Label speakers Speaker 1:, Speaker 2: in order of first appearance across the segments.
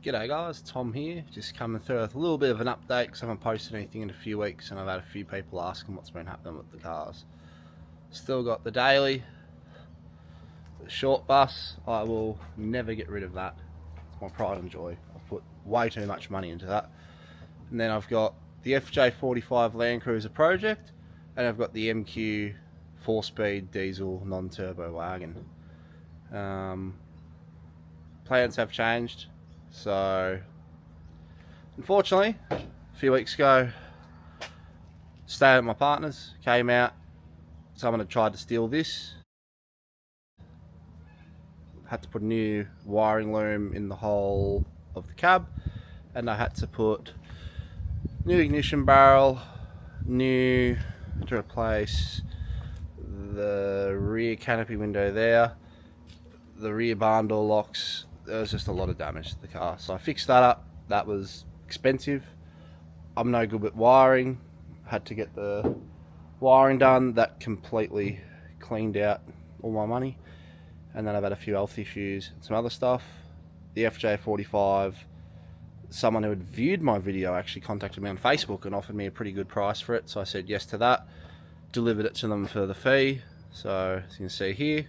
Speaker 1: G'day guys, Tom here, just coming through with a little bit of an update because I haven't posted anything in a few weeks and I've had a few people asking what's been happening with the cars. Still got the daily, the short bus. I will never get rid of that. It's my pride and joy. I've put way too much money into that. And then I've got the FJ45 Land Cruiser project, and I've got the MQ 4-speed diesel non-turbo wagon. Plans have changed. So, unfortunately, a few weeks ago, stayed at my partner's, came out, someone had tried to steal this. Had to put a new wiring loom in the whole of the cab, and I had to put new ignition barrel, to replace the rear canopy window there, the rear barn door locks. There was just a lot of damage to the car, so I fixed that up. That was expensive. I'm no good with wiring. Had to get the wiring done. That completely cleaned out all my money. And then I've had a few health issues and some other stuff. The FJ45, someone who had viewed my video actually contacted me on Facebook and offered me a pretty good price for it, so I said yes to that. Delivered it to them for the fee. So as you can see here,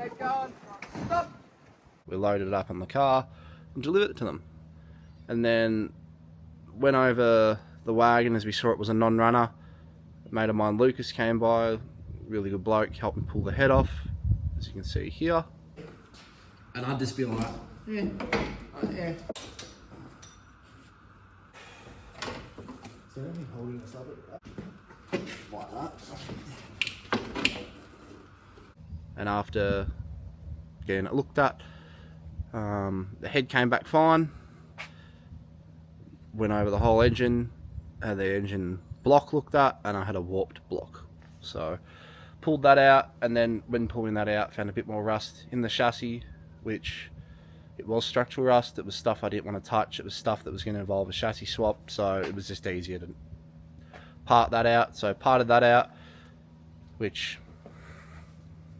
Speaker 1: keep going, stop. We loaded it up on the car and delivered it to them. And then went over the wagon as we saw it was a non-runner. A mate of mine, Lucas, came by, really good bloke, helped me pull the head off, as you can see here. And I'd just be like, yeah. So let me holding this up like that. And after getting it looked at, the head came back fine. Went over the whole engine, had the engine block looked at, and I had a warped block. So pulled that out, and then when pulling that out, found a bit more rust in the chassis, which it was structural rust. It was stuff I didn't want to touch. It was stuff that was going to involve a chassis swap, so it was just easier to part that out. So parted that out, which,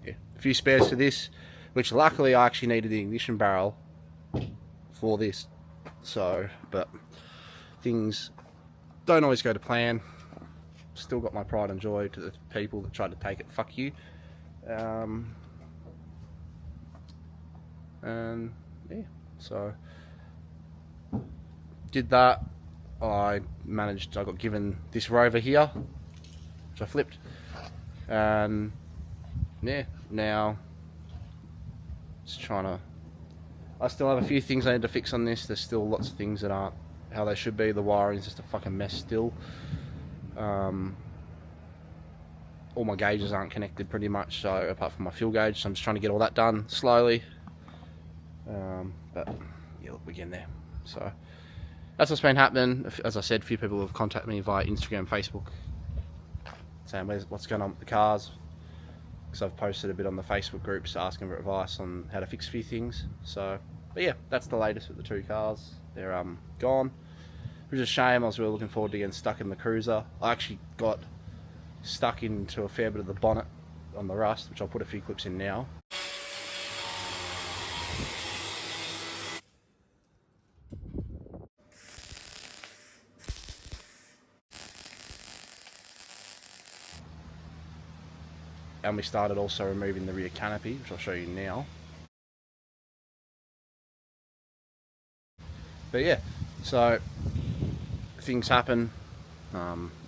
Speaker 1: yeah, a few spares for this, which luckily I actually needed the ignition barrel for this. So, but things don't always go to plan. Still got my pride and joy to the people that tried to take it. Fuck you. And yeah, so did that. I got given this Rover here, which I flipped, and yeah, now just trying to, I still have a few things I need to fix on this. There's still lots of things that aren't how they should be. The wiring's just a fucking mess still. All my gauges aren't connected pretty much, so apart from my fuel gauge, so I'm just trying to get all that done slowly. But yeah, look, we're getting there. So that's what's been happening. As I said, a few people have contacted me via Instagram, Facebook, saying what's going on with the cars, because I've posted a bit on the Facebook groups asking for advice on how to fix a few things. So, but yeah, that's the latest with the two cars. They're gone, which is a shame. I was really looking forward to getting stuck in the cruiser. I actually got stuck into a fair bit of the bonnet on the rust, which I'll put a few clips in now. And we started also removing the rear canopy, which I'll show you now. But yeah, so things happen.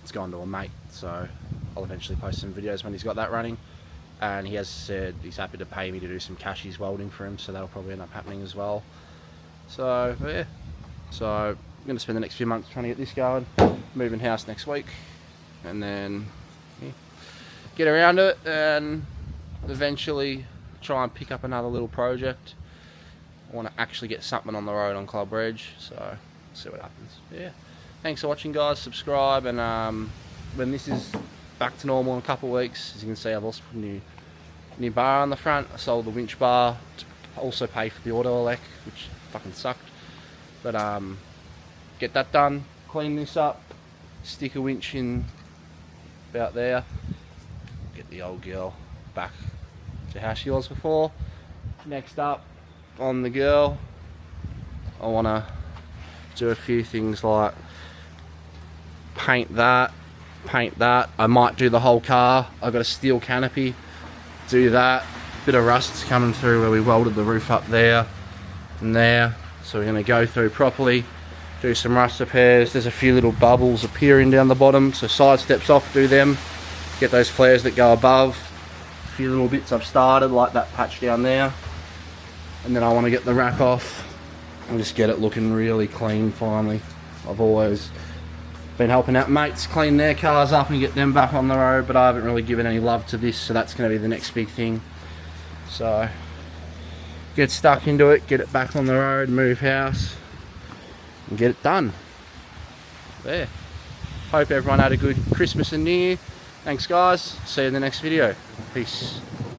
Speaker 1: It's gone to a mate, so I'll eventually post some videos when he's got that running. And he has said he's happy to pay me to do some cashies welding for him, so that'll probably end up happening as well. So yeah, so I'm going to spend the next few months trying to get this going, moving house next week, and then yeah, get around it and eventually try and pick up another little project. I want to actually get something on the road on Club Reg, so we'll see what happens. Yeah, thanks for watching guys, subscribe, and when this is back to normal in a couple of weeks, as you can see, I've also put a new bar on the front. I sold the winch bar to also pay for the auto elec, which fucking sucked, but get that done, clean this up, stick a winch in about there, get the old girl back to how she was before. Next up on the girl, I want to do a few things like paint that. I might do the whole car. I've got a steel canopy, do that. Bit of rust's coming through where we welded the roof up there and there, so we're going to go through properly, do some rust repairs. There's a few little bubbles appearing down the bottom, so side steps off, do them, get those flares that go above. A few little bits I've started, like that patch down there, and then I want to get the rack off and just get it looking really clean finally. I've always been helping out mates clean their cars up and get them back on the road, but I haven't really given any love to this, so that's going to be the next big thing. So get stuck into it, get it back on the road, move house and get it done. There. Hope everyone had a good Christmas and New Year. Thanks guys, see you in the next video. Peace.